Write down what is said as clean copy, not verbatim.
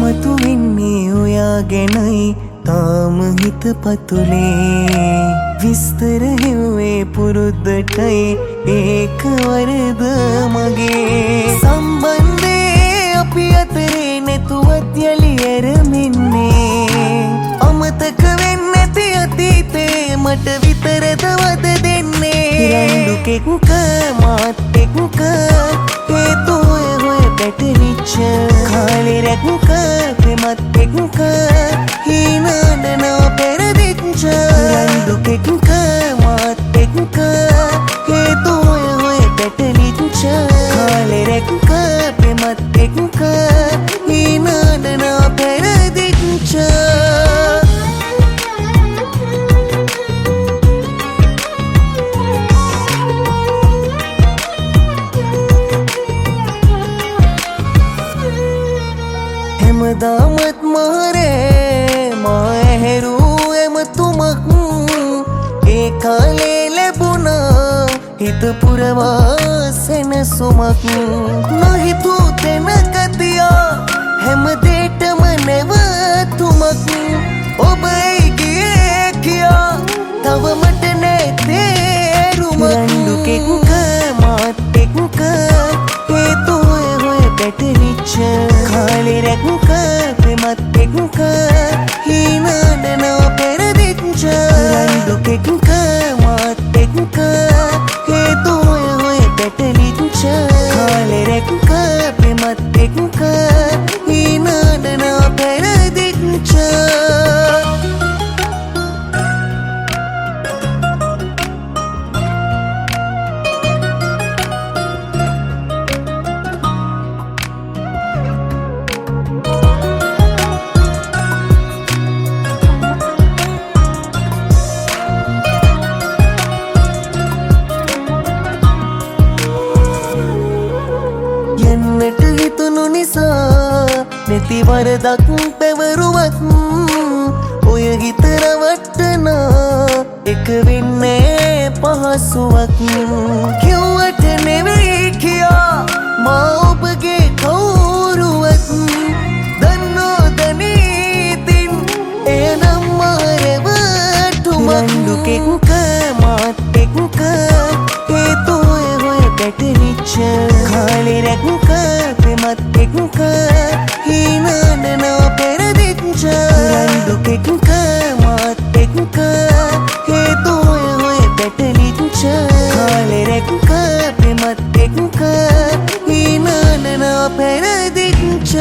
මතු වෙන්නේ ඔයාගෙනයි තාම හිත පතුලේ විස්තර හෙව්වේ පුරුද්දටයි ඒක වරද මගේ සම්බන්ධේ අපි අතරේ නැතුවත් යලි ඇරෙන්නේ අමතක වෙන්නේ නැති අතීතේ මට විතරද වද දෙන්නේ රණ්ඩු කෙකුක මාත් එක්ක හේතු හොය පැටලිච්ච කාලේ රැකුක ප්‍රේමත් එක්ක හීනනව පෙරදිච්ච රණ්ඩු කෙකුක මාත් එක්ක හේතු හොය පැටලිච්ච කාලේ රැකුක ප්‍රේමත් එක්ක හීනනව පෙරදිච්ච හැමදාමත් මාරේ මා ඇහැරූ එමතුමක් ඒ කාලේ ලැබුණා හිත පුරවා සෙනසුමක් නොහිතූ තැනක තියා හැමදේටම නැවතුමක් ඔබ ඇයි ගියේ කියා තවමට නෑ තේරුමක් රණ්ඩු කෙකුක මාත් එක්ක හේතු හොය පැටලිච්ච කාලේ රැකුක ප්‍රේමත් එක්ක හීනනව පෙරදිච්ච රණ්ඩු කෙකුක මාත් එක්ක හේතු හොය පැටලිච්ච කාලේ රැකුක ප්‍රේමත් එක්ක හීනනව පෙරදිච්ච යන්නට හිතුණු නිසා නැති වරදක් පැවරුවත් ඔය හිත රවට්ටනා එක වෙන්නේ පහසුවක් කිව්වට නෙවෙයි කියා මා ඔබගේ කවුරුවත් දන්නෝ දනීතින් එනම් මාරවටුමක් රණ්ඩු කෙකුක මාත් එක්ක හේතු හොය පැටලිච්ච කාලේ රැකුක ප්‍රේමත් එක්ක හීනනව පෙරදිච්ච රණ්ඩු කෙකුක මාත් එක්ක හේතු හොය පැටලිච්ච කාලේ රැකුක ප්‍රේමත් එක්ක හීනනව පෙරදිච්ච